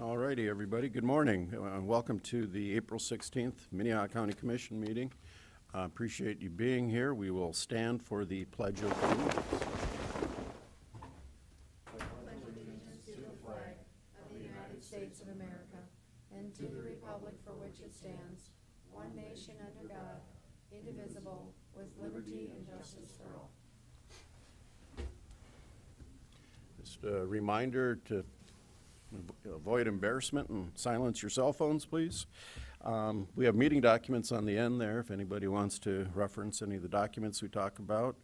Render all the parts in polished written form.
All righty, everybody. Good morning. Welcome to the April 16th Minnehaha County Commission meeting. Appreciate you being here. We will stand for the Pledge of Allegiance. Pledge allegiance to the flag of the United States of America and to the republic for which it stands, one nation under God, indivisible, with liberty and justice for all. Just a reminder to avoid embarrassment and silence your cell phones, please. We have meeting documents on the end there if anybody wants to reference any of the documents we talk about.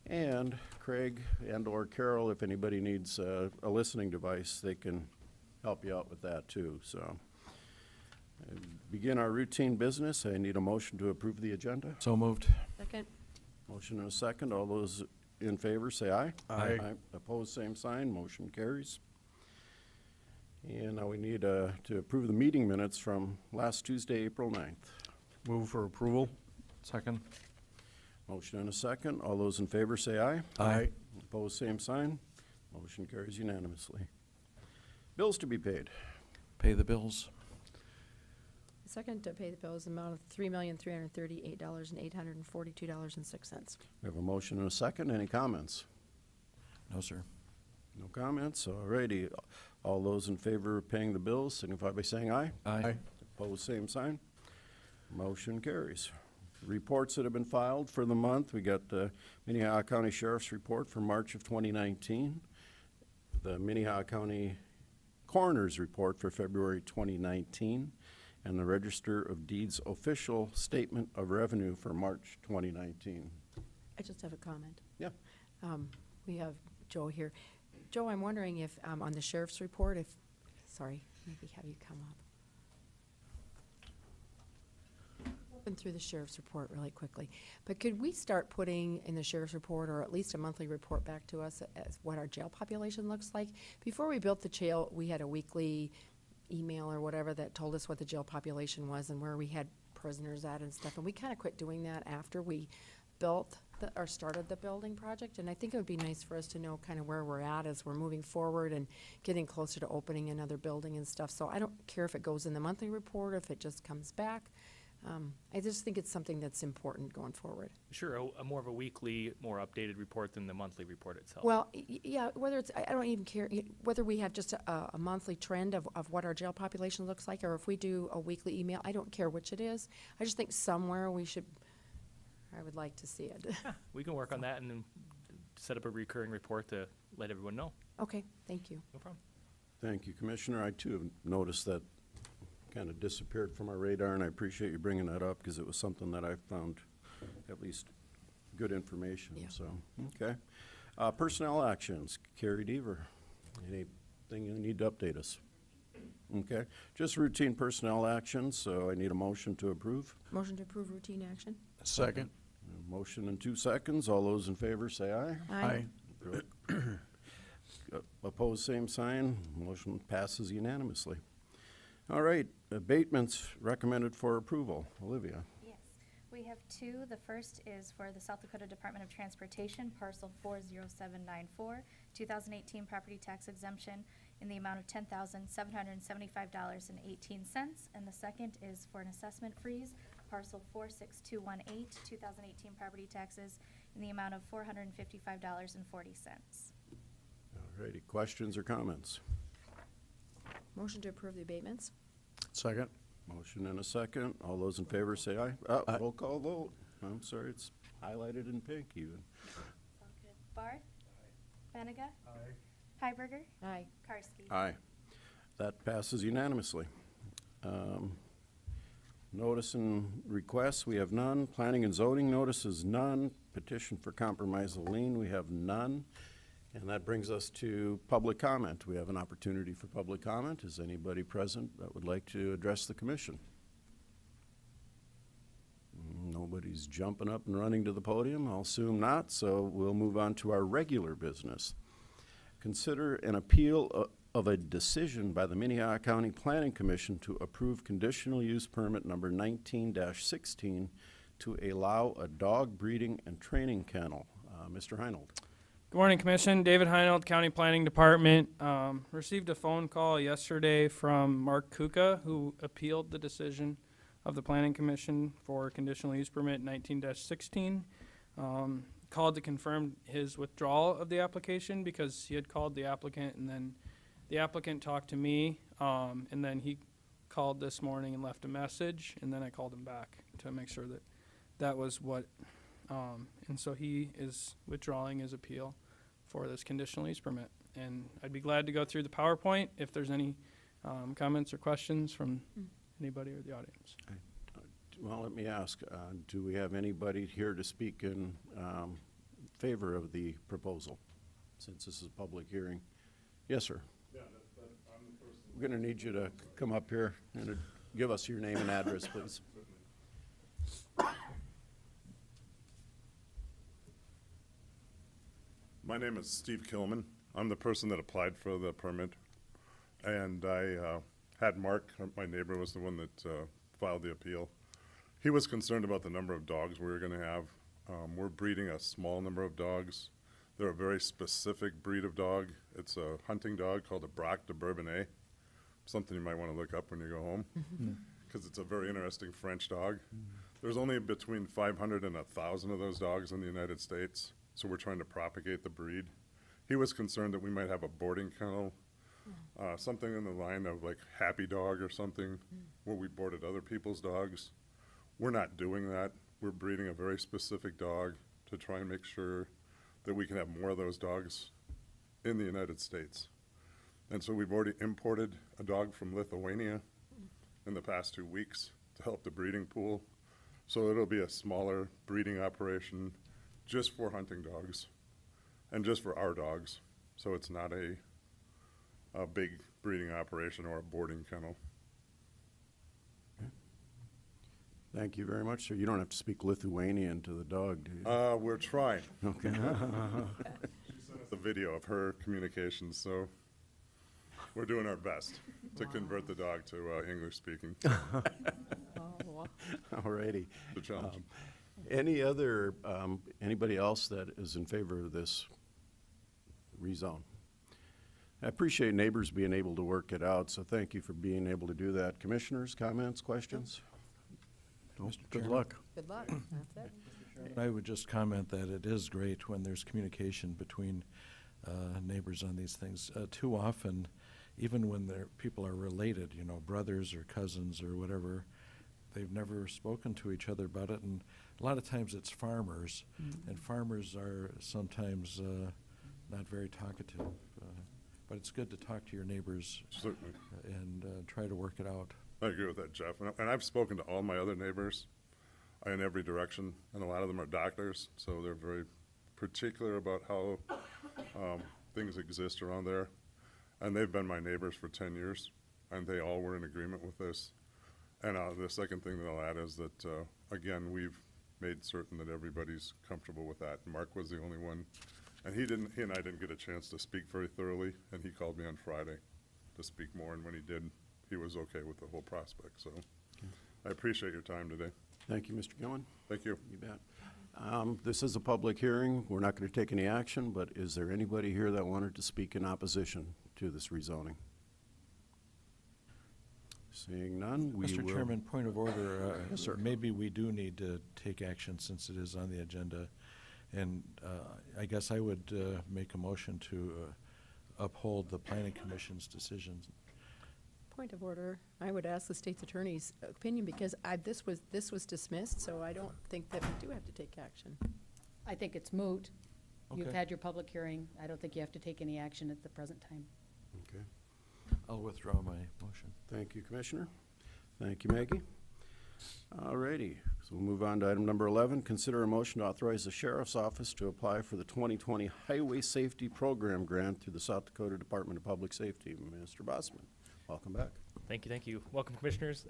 And Craig and or Carol, if anybody needs a listening device, they can help you out with that too. So begin our routine business. I need a motion to approve the agenda. So moved. Second. Motion and a second. All those in favor say aye. Aye. Opposed, same sign. Motion carries. And now we need to approve the meeting minutes from last Tuesday, April 9th. Move for approval. Second. Motion and a second. All those in favor say aye. Aye. Opposed, same sign. Motion carries unanimously. Bills to be paid. Pay the bills. Second to pay the bills, amount of $3,338,842.06. We have a motion and a second. Any comments? No, sir. No comments. All righty. All those in favor of paying the bills signify by saying aye. Aye. Opposed, same sign. Motion carries. Reports that have been filed for the month. We got the Minnehaha County Sheriff's Report for March of 2019, the Minnehaha County Coroner's Report for February 2019, and the Register of Deeds Official Statement of Revenue for March 2019. I just have a comment. Yeah. We have Joe here. Joe, I'm wondering if, on the sheriff's report, sorry, maybe have you come up. Open through the sheriff's report really quickly. But could we start putting in the sheriff's report, or at least a monthly report back to us, as what our jail population looks like? Before we built the jail, we had a weekly email or whatever that told us what the jail population was and where we had prisoners at and stuff. And we kind of quit doing that after we built or started the building project. And I think it would be nice for us to know kind of where we're at as we're moving forward and getting closer to opening another building and stuff. So I don't care if it goes in the monthly report, if it just comes back. I just think it's something that's important going forward. Sure, a more of a weekly, more updated report than the monthly report itself. Well, yeah, whether it's, I don't even care, whether we have just a monthly trend of what our jail population looks like, or if we do a weekly email, I don't care which it is. I just think somewhere we should, I would like to see it. We can work on that and then set up a recurring report to let everyone know. Okay, thank you. No problem. Thank you, Commissioner. I too have noticed that kind of disappeared from our radar, and I appreciate you bringing that up because it was something that I found at least good information. Yeah. So, okay. Personnel actions. Carrie Deaver, anything you need to update us? Okay. Just routine personnel actions, so I need a motion to approve. Motion to approve routine action? Second. Motion in 2 seconds. All those in favor say aye. Aye. Opposed, same sign. Motion passes unanimously. All right, abatements recommended for approval. Olivia. Yes, we have two. The first is for the South Dakota Department of Transportation, parcel 40794, 2018 property tax exemption in the amount of $10,775.18. And the second is for an assessment freeze, parcel 46218, 2018 property taxes in the amount of $455.40. All righty, questions or comments? Motion to approve the abatements? Second. Motion and a second. All those in favor say aye. Aye. Roll call vote. I'm sorry, it's highlighted in pink even. All good. Barth? Benega? Aye. Heiberger? Aye. Karski? Aye. That passes unanimously. Notice and requests, we have none. Planning and zoning notices, none. Petition for compromise of lien, we have none. And that brings us to public comment. We have an opportunity for public comment. Is anybody present that would like to address the commission? Nobody's jumping up and running to the podium. I'll assume not, so we'll move on to our regular business. Consider an appeal of a decision by the Minnehaha County Planning Commission to approve conditional use permit number 19-16 to allow a dog breeding and training kennel. Mr. Heinold. Good morning, Commission. David Heinold, County Planning Department. Received a phone call yesterday from Mark Kuka, who appealed the decision of the Planning Commission for conditional use permit 19-16. Called to confirm his withdrawal of the application because he had called the applicant and then the applicant talked to me, and then he called this morning and left a message, and then I called him back to make sure that that was what, and so he is withdrawing his appeal for this conditional use permit. And I'd be glad to go through the PowerPoint if there's any comments or questions from anybody or the audience. Well, let me ask, do we have anybody here to speak in favor of the proposal, since this is a public hearing? Yes, sir. Yeah, I'm the person. We're going to need you to come up here and give us your name and address, please. My name is Steve Kilman. I'm the person that applied for the permit. And I had Mark, my neighbor, was the one that filed the appeal. He was concerned about the number of dogs we were going to have. We're breeding a small number of dogs. They're a very specific breed of dog. It's a hunting dog called a Braque de Bourbonnais, something you might want to look up when you go home, because it's a very interesting French dog. There's only between 500 and 1,000 of those dogs in the United States, so we're trying to propagate the breed. He was concerned that we might have a boarding kennel, something in the line of like Happy Dog or something, where we boarded other people's dogs. We're not doing that. We're breeding a very specific dog to try and make sure that we can have more of those dogs in the United States. And so we've already imported a dog from Lithuania in the past 2 weeks to help the breeding pool. So it'll be a smaller breeding operation just for hunting dogs and just for our dogs. So it's not a big breeding operation or a boarding kennel. Thank you very much, sir. You don't have to speak Lithuanian to the dog, do you? We're trying. Okay. She sent us a video of her communications, so we're doing our best to convert the dog to English speaking. All righty. The challenge. Anybody else that is in favor of this rezone? I appreciate neighbors being able to work it out, so thank you for being able to do that. Commissioners, comments, questions? No? Good luck. Good luck. That's it. I would just comment that it is great when there's communication between neighbors on these things. Too often, even when people are related, you know, brothers or cousins or whatever, they've never spoken to each other about it. And a lot of times it's farmers, and farmers are sometimes not very talkative. But it's good to talk to your neighbors Certainly. and try to work it out. I agree with that, Jeff. And I've spoken to all my other neighbors in every direction, and a lot of them are doctors, so they're very particular about how things exist around there. And they've been my neighbors for 10 years, and they all were in agreement with this. And the second thing that I'll add is that, again, we've made certain that everybody's comfortable with that. Mark was the only one, and he and I didn't get a chance to speak very thoroughly, and he called me on Friday to speak more, and when he did, he was okay with the whole prospect. So I appreciate your time today. Thank you, Mr. Gillen. Thank you. You bet. This is a public hearing. We're not going to take any action, but is there anybody here that wanted to speak in opposition to this rezoning? Seeing none, we will. Mr. Chairman, point of order. Yes, sir. Maybe we do need to take action since it is on the agenda. And I guess I would make a motion to uphold the Planning Commission's decision. Point of order. I would ask the state's attorney's opinion because this was dismissed, so I don't think that we do have to take action. I think it's moot. You've Okay. had your public hearing. I don't think you have to take any action at the present time. Okay. I'll withdraw my motion. Thank you, Commissioner. Thank you, Maggie. All righty, so we'll move on to item number 11. Consider a motion to authorize the Sheriff's Office to apply for the 2020 Highway Safety Program Grant through the South Dakota Department of Public Safety. Mr. Bossman, welcome back. Thank you, thank you. Welcome, Commissioners.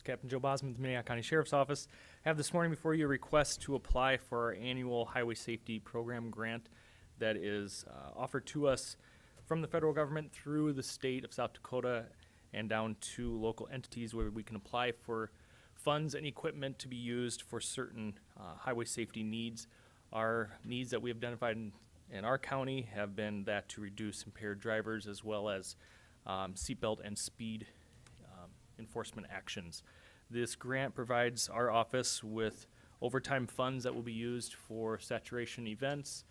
Captain Joe Bosman with the Minnehaha County Sheriff's Office. I have this morning before you a request to apply for our annual Highway Safety Program Grant that is offered to us from the federal government through the state of South Dakota and down to local entities where we can apply for funds and equipment to be used for certain highway safety needs. Our needs that we have identified in our county have been that to reduce impaired drivers as well as seatbelt and speed enforcement actions. This grant provides our office with overtime funds that will be used for saturation events,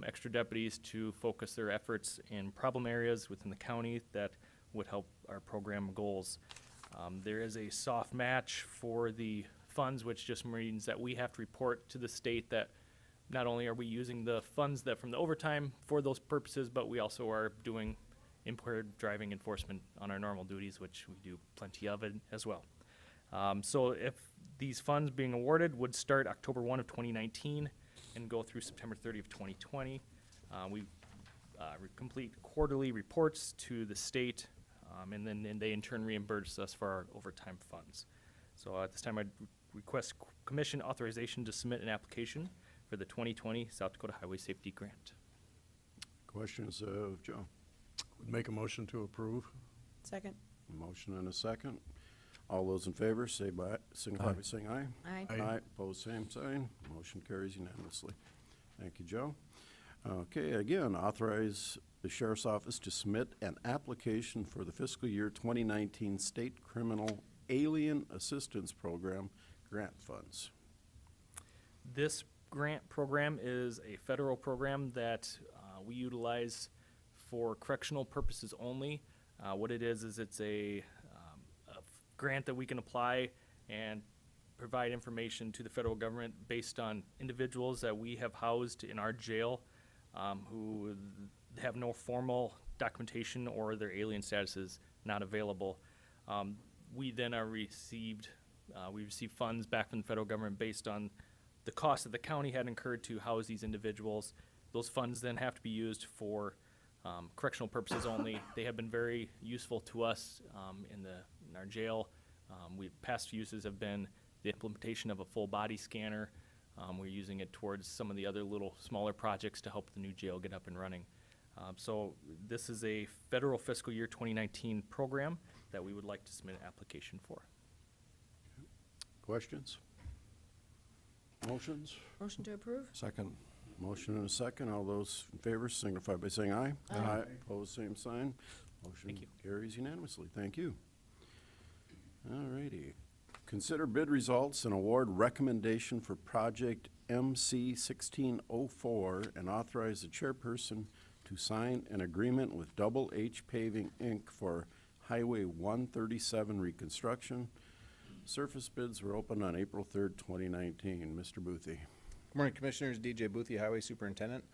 extra deputies to focus their efforts in problem areas within the county that would help our program goals. There is a soft match for the funds, which just means that we have to report to the state that not only are we using the funds that from the overtime for those purposes, but we also are doing impaired driving enforcement on our normal duties, which we do plenty of it as well. So if these funds being awarded would start October 1 of 2019 and go through September 30 of 2020. We complete quarterly reports to the state, and then they in turn reimburse us for our overtime funds. So at this time, I'd request commission authorization to submit an application for the 2020 South Dakota Highway Safety Grant. Questions of Joe? Would make a motion to approve. Second. Motion and a second. All those in favor, signify Aye. by saying aye. Aye. Aye. Opposed, same sign. Motion carries unanimously. Thank you, Joe. Okay, again, authorize the Sheriff's Office to submit an application for the fiscal year 2019 State Criminal Alien Assistance Program grant funds. This grant program is a federal program that we utilize for correctional purposes only. What it is it's a grant that we can apply and provide information to the federal government based on individuals that we have housed in our jail who have no formal documentation or their alien status is not available. We then are received, we receive funds back from the federal government based on the cost that the county had incurred to house these individuals. Those funds then have to be used for correctional purposes only. They have been very useful to us in our jail. Past uses have been the implementation of a full body scanner. We're using it towards some of the other little smaller projects to help the new jail get up and running. So this is a federal fiscal year 2019 program that we would like to submit an application for. Questions? Motions? Motion to approve? Second. Motion and a second. All those in favor signify by saying aye. Aye. Opposed, same sign. Motion Thank you. carries unanimously. Thank you. All righty. Consider bid results and award recommendation for project MC 1604 and authorize the chairperson to sign an agreement with Double H Paving, Inc. for Highway 137 reconstruction. Surface bids were opened on April 3rd, 2019. Mr. Boothie. Good morning, Commissioners. DJ Boothie, Highway Superintendent.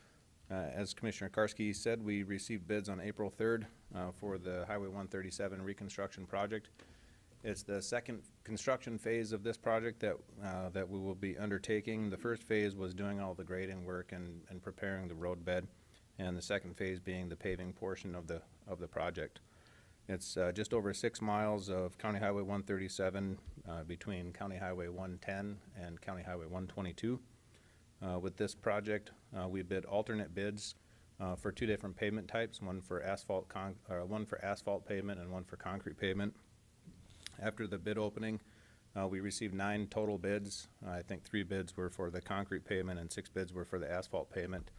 As Commissioner Karski said, we received bids on April 3rd for the Highway 137 reconstruction project. It's the second construction phase of this project that we will be undertaking. The first phase was doing all the grading work and preparing the road bed, and the second phase being the paving portion of the project. It's just over 6 miles of County Highway 137 between County Highway 110 and County Highway 122. With this project, we bid alternate bids for 2 different pavement types, one for asphalt pavement and one for concrete pavement. After the bid opening, we received 9 total bids. I think 3 bids were for the concrete pavement and 6 bids were for the asphalt pavement.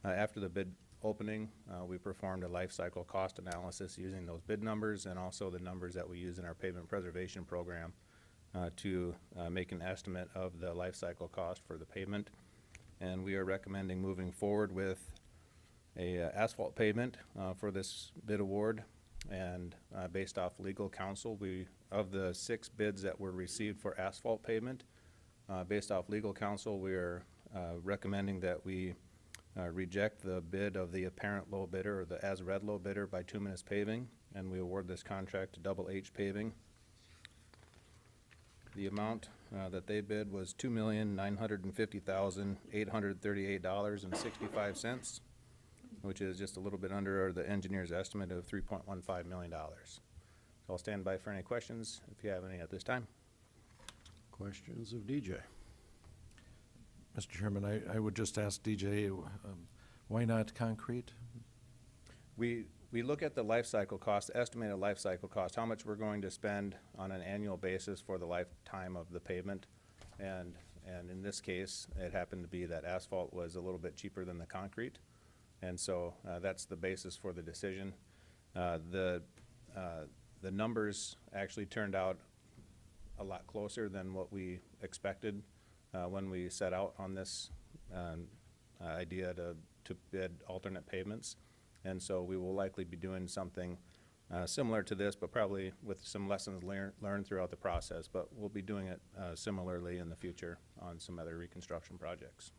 After the bid opening, we performed a life cycle cost analysis using those bid numbers and also the numbers that we use in our pavement preservation program to make an estimate of the life cycle cost for the pavement. And we are recommending moving forward with a asphalt pavement for this bid award. And based off legal counsel, of the 6 bids that were received for asphalt pavement, based off legal counsel, we are recommending that we reject the bid of the apparent low bidder or the as-read low bidder by 2 Minutes Paving, and we award this contract to Double H Paving. The amount that they bid was $2,950,838.65, which is just a little bit under the engineer's estimate of $3.15 million. So I'll stand by for any questions if you have any at this time. Questions of DJ? Mr. Chairman, I would just ask DJ, why not concrete? We look at the life cycle cost, estimated life cycle cost, how much we're going to spend on an annual basis for the lifetime of the pavement. And in this case, it happened to be that asphalt was a little bit cheaper than the concrete. And so that's the basis for the decision. The numbers actually turned out a lot closer than what we expected when we set out on this idea to bid alternate pavements. And so we will likely be doing something similar to this, but probably with some lessons learned throughout the process. But we'll be doing it similarly in the future on some other reconstruction projects.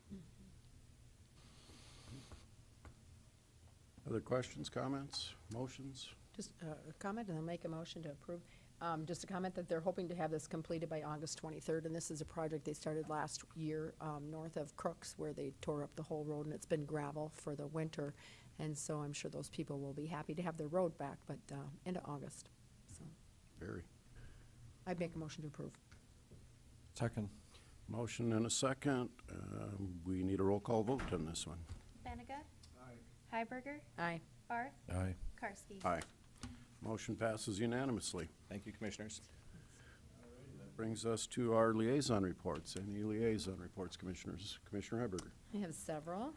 Other questions, comments, motions? Just a comment, and then make a motion to approve. Just a comment that they're hoping to have this completed by August 23rd, and this is a project they started last year north of Crooks, where they tore up the whole road, and it's been gravel for the winter. And so I'm sure those people will be happy to have their road back, but into August. So Very. I'd make a motion to approve. Second. Motion and a second. We need a roll call vote on this one. Benega. Aye. Hiberger. Aye. Barth. Aye. Karski. Aye. Motion passes unanimously. Thank you, Commissioners. That brings us to our liaison reports. Any liaison reports, Commissioners? Commissioner Heiberger. I have several.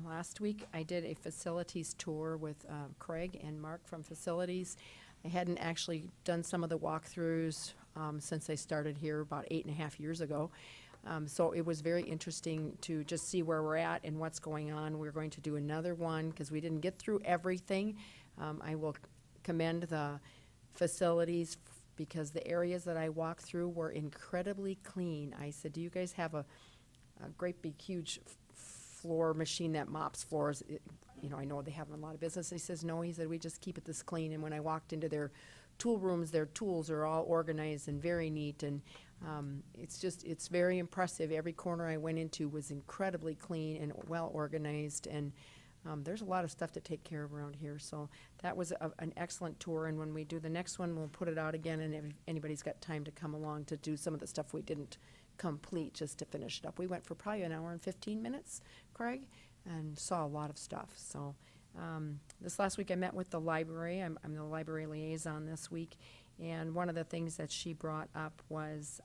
Last week, I did a facilities tour with Craig and Mark from Facilities. I hadn't actually done some of the walkthroughs since I started here about 8.5 years ago. So it was very interesting to just see where we're at and what's going on. We're going to do another one because we didn't get through everything. I will commend the facilities because the areas that I walked through were incredibly clean. I said, do you guys have a great big huge floor machine that mops floors? I know they have a lot of business. He says, no, he said, we just keep it this clean. And when I walked into their tool rooms, their tools are all organized and very neat. And it's very impressive. Every corner I went into was incredibly clean and well organized. And there's a lot of stuff to take care of around here. So that was an excellent tour. And when we do the next one, we'll put it out again. And if anybody's got time to come along to do some of the stuff we didn't complete, just to finish it up. We went for probably an hour and 15 minutes, Craig, and saw a lot of stuff. So this last week I met with the library. I'm the library liaison this week. And one of the things that she brought up was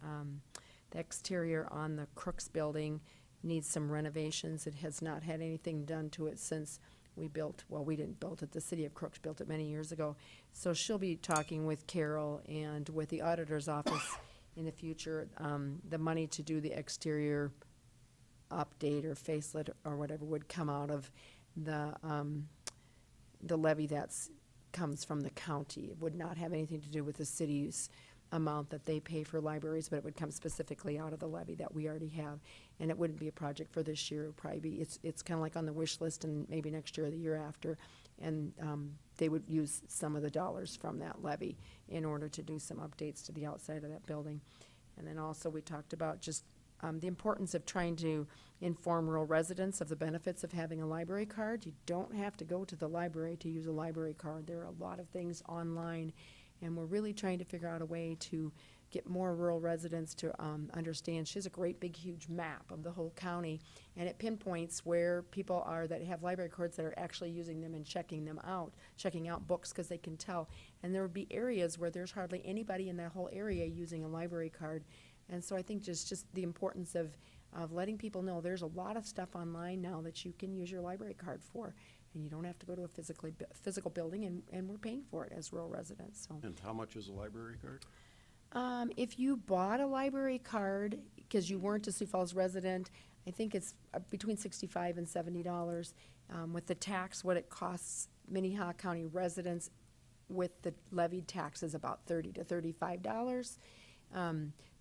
the exterior on the Crooks building needs some renovations. It has not had anything done to it since we built, well, we didn't build it, the city of Crooks built it many years ago. So she'll be talking with Carol and with the auditor's office in the future, the money to do the exterior update or facelift or whatever would come out of the levy that's comes from the county. It would not have anything to do with the city's amount that they pay for libraries, but it would come specifically out of the levy that we already have. And it wouldn't be a project for this year. It would probably be, it's kind of like on the wish list and maybe next year or the year after. And they would use some of the dollars from that levy in order to do some updates to the outside of that building. And then also we talked about just the importance of trying to inform rural residents of the benefits of having a library card. You don't have to go to the library to use a library card. There are a lot of things online, and we're really trying to figure out a way to get more rural residents to understand. She has a great big huge map of the whole county, and it pinpoints where people are that have library cards that are actually using them and checking out books because they can tell. And there would be areas where there's hardly anybody in that whole area using a library card. And so I think just the importance of letting people know there's a lot of stuff online now that you can use your library card for. And you don't have to go to a physical building, and we're paying for it as rural residents. So. And how much is a library card? If you bought a library card because you weren't a Sioux Falls resident, I think it's between $65 and $70. With the tax, what it costs Minnehaha County residents with the levied tax is about $30 to $35.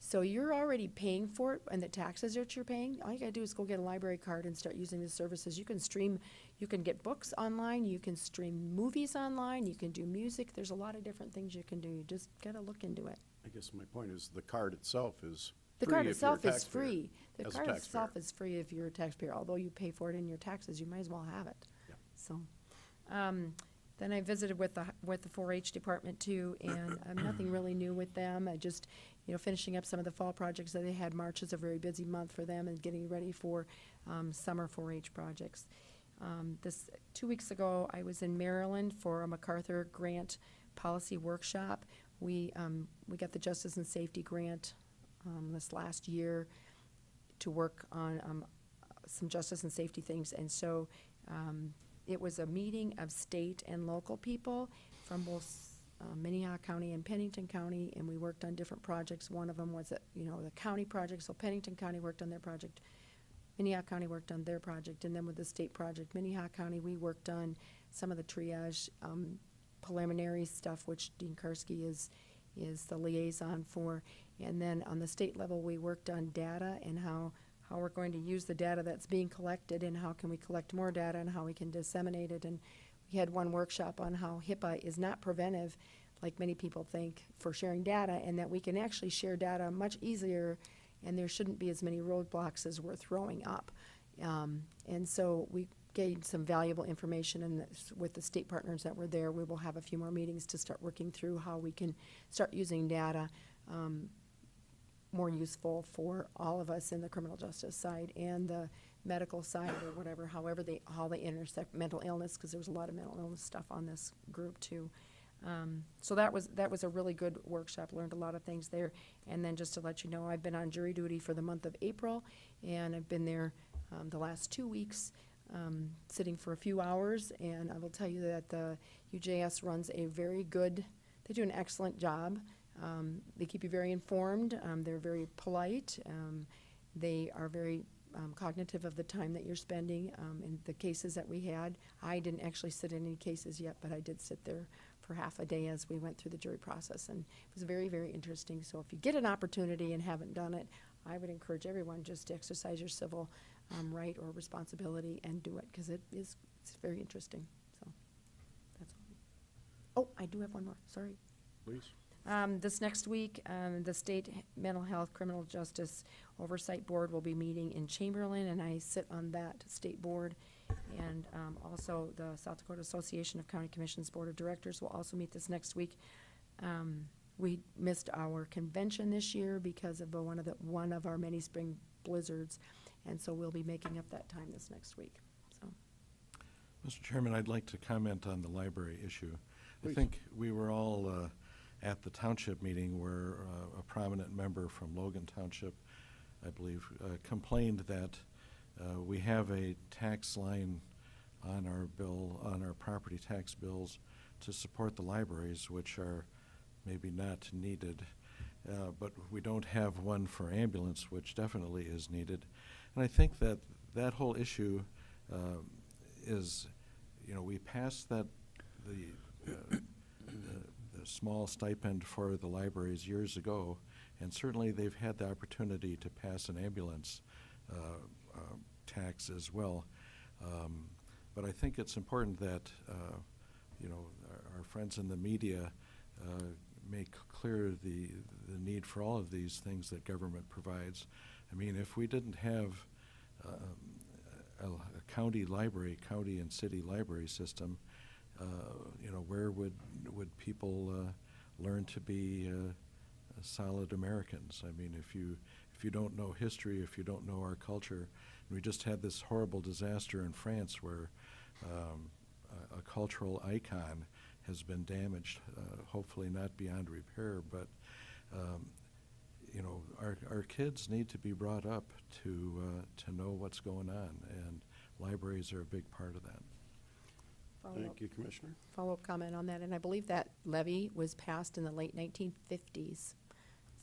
So you're already paying for it, and the taxes that you're paying, all you gotta do is go get a library card and start using the services. You can stream, you can get books online, you can stream movies online, you can do music. There's a lot of different things you can do. You just gotta look into it. I guess my point is the card itself is The free card if you're a itself is taxpayer, free. The as a card taxpayer. itself is free if you're a taxpayer. Although you pay for it in your taxes, you might as well have it. Yeah. So, then I visited with the 4-H department too, and nothing really new with them. I just, finishing up some of the fall projects that they had. March is a very busy month for them and getting ready for summer 4-H projects. 2 weeks ago, I was in Maryland for a MacArthur grant policy workshop. We got the Justice and Safety grant this last year to work on some justice and safety things, and so it was a meeting of state and local people from both Minnehaha County and Pennington County, and we worked on different projects. One of them was, the county project, so Pennington County worked on their project, Minnehaha County worked on their project, and then with the state project, Minnehaha County, we worked on some of the triage preliminary stuff, which Dean Karski is the liaison for. And then on the state level, we worked on data and how we're going to use the data that's being collected and how can we collect more data and how we can disseminate it. And we had one workshop on how HIPAA is not preventive, like many people think, for sharing data, and that we can actually share data much easier, and there shouldn't be as many roadblocks as we're throwing up. And so we gained some valuable information, and with the state partners that were there, we will have a few more meetings to start working through how we can start using data more useful for all of us in the criminal justice side and the medical side or whatever, how they intersect mental illness, because there's a lot of mental illness stuff on this group too. So that was a really good workshop, learned a lot of things there. And then just to let you know, I've been on jury duty for the month of April, and I've been there the last 2 weeks, sitting for a few hours, and I will tell you that the UJS runs a very good, they do an excellent job. They keep you very informed, they're very polite, they are very cognitive of the time that you're spending. In the cases that we had, I didn't actually sit in any cases yet, but I did sit there for half a day as we went through the jury process, and it was very, very interesting. So if you get an opportunity and haven't done it, I would encourage everyone just to exercise your civil right or responsibility and do it, because it's very interesting. So that's all. Oh, I do have one more, sorry. Please. This next week, the State Mental Health Criminal Justice Oversight Board will be meeting in Chamberlain, and I sit on that state board. And also the South Dakota Association of County Commissions Board of Directors will also meet this next week. We missed our convention this year because of one of our many spring blizzards, and so we'll be making up that time this next week. So, Mr. Chairman, I'd like to comment on the library issue. Please. I think we were all at the township meeting where a prominent member from Logan Township, I believe, complained that we have a tax line on our bill, on our property tax bills, to support the libraries, which are maybe not needed, but we don't have one for ambulance, which definitely is needed. And I think that that whole issue is, we passed the small stipend for the libraries years ago, and certainly they've had the opportunity to pass an ambulance tax as well. But I think it's important that our friends in the media make clear the need for all of these things that government provides. I mean, if we didn't have a county library, county and city library system, where would people learn to be solid Americans? I mean, if you don't know history, if you don't know our culture, and we just had this horrible disaster in France where a cultural icon has been damaged, hopefully not beyond repair, but our kids need to be brought up to know what's going on, and libraries are a big part of that. Thank you, Commissioner. Follow-up comment on that, and I believe that levy was passed in the late 1950s.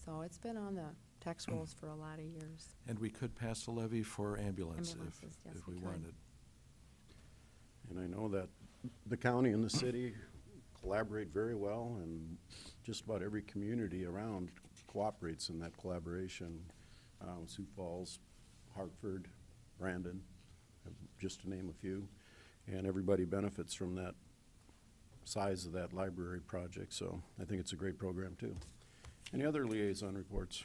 So it's been on the tax rolls for a lot of years. And we could pass a levy for ambulance Ambulances, yes, if we we could. wanted. And I know that the county and the city collaborate very well, and just about every community around cooperates in that collaboration. Sioux Falls, Hartford, Brandon, just to name a few. And everybody benefits from that size of that library project, so I think it's a great program too. Any other liaison reports?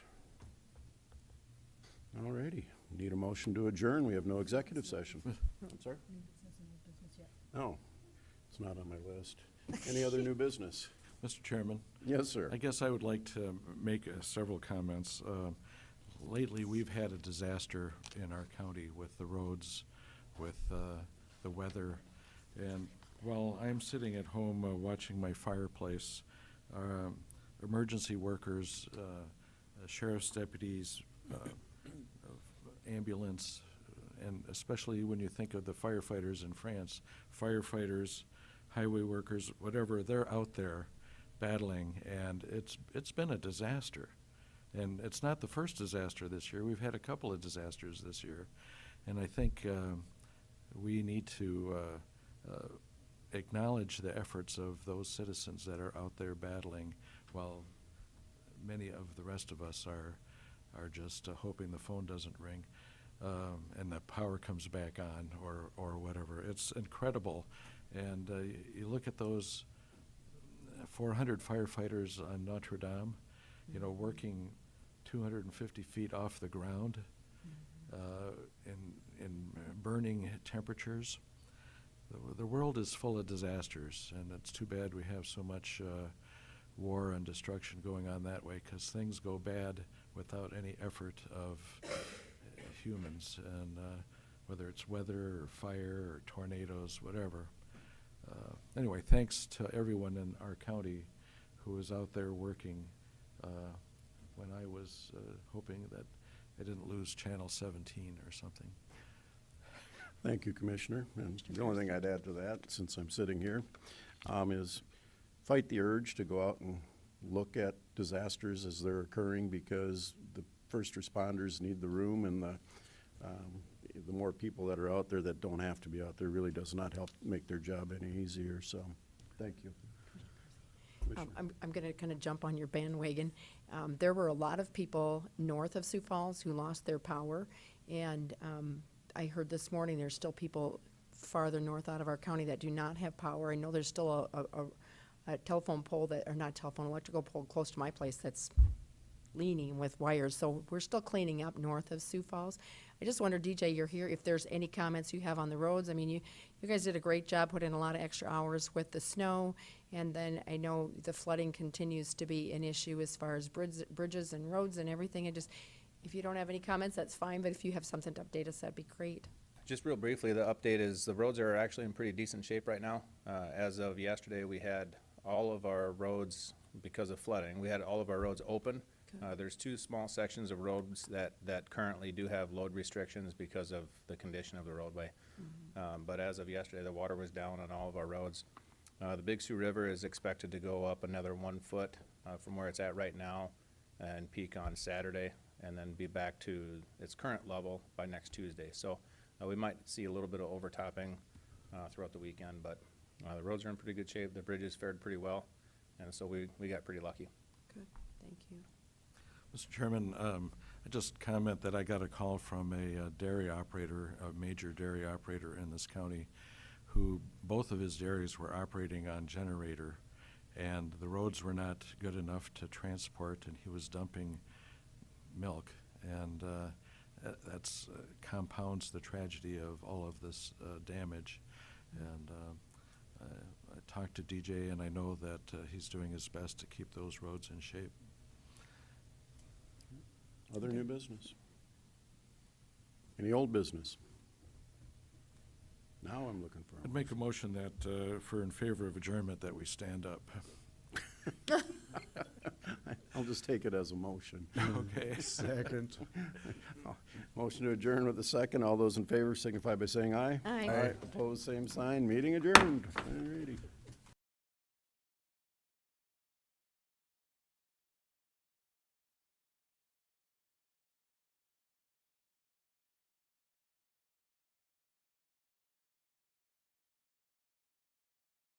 All righty, need a motion to adjourn. We have no executive session. I'm sorry? No, it's not on my list. Any other new business? Mr. Chairman, Yes, sir. I guess I would like to make several comments. Lately, we've had a disaster in our county with the roads, with the weather, and while I'm sitting at home watching my fireplace, emergency workers, sheriff's deputies, ambulance, and especially when you think of the firefighters in France, firefighters, highway workers, whatever, they're out there battling, and it's been a disaster. And it's not the first disaster this year. We've had a couple of disasters this year. And I think we need to acknowledge the efforts of those citizens that are out there battling, while many of the rest of us are just hoping the phone doesn't ring and the power comes back on or whatever. It's incredible. And you look at those 400 firefighters on Notre Dame, you know, working 250 feet off the ground in burning temperatures. The world is full of disasters, and it's too bad we have so much war and destruction going on that way, because things go bad without any effort of humans, and whether it's weather or fire or tornadoes, whatever. Anyway, thanks to everyone in our county who was out there working when I was hoping that I didn't lose Channel 17 or something. Thank you, Commissioner. And the only thing I'd add to that, since I'm sitting here, is fight the urge to go out and look at disasters as they're occurring, because the first responders need the room, and the more people that are out there that don't have to be out there really does not help make their job any easier. So, thank you. I'm going to kind of jump on your bandwagon. There were a lot of people north of Sioux Falls who lost their power, and I heard this morning there's still people farther north out of our county that do not have power. I know there's still a telephone pole electrical pole close to my place that's leaning with wires. So we're still cleaning up north of Sioux Falls. I just wonder, DJ, you're here, if there's any comments you have on the roads. I mean, you guys did a great job, put in a lot of extra hours with the snow, and then I know the flooding continues to be an issue as far as bridges and roads and everything. And just, if you don't have any comments, that's fine, but if you have something to update us, that'd be great. Just real briefly, the update is the roads are actually in pretty decent shape right now. As of yesterday, we had all of our roads, because of flooding, we had all of our roads open. There's two small sections of roads that currently do have load restrictions because of the condition of the roadway. But as of yesterday, the water was down on all of our roads. The Big Sioux River is expected to go up another 1 foot from where it's at right now and peak on Saturday, and then be back to its current level by next Tuesday. So we might see a little bit of overtopping throughout the weekend, but the roads are in pretty good shape. The bridges fared pretty well, and so we got pretty lucky. Good, thank you. Mr. Chairman, I just comment that I got a call from a dairy operator, a major dairy operator in this county, who both of his dairies were operating on generator, and the roads were not good enough to transport, and he was dumping milk, and that's compounds the tragedy of all of this damage. And I talked to DJ, and I know that he's doing his best to keep those roads in shape. Other new business? Any old business? Now I'm looking for a I'd make a motion that, for in favor of adjournment, that we stand up. I'll just take it as a motion. Okay. Second. Motion to adjourn with a second. All those in favor signify by saying aye. Aye. Opposed, same sign. Meeting adjourned. All righty.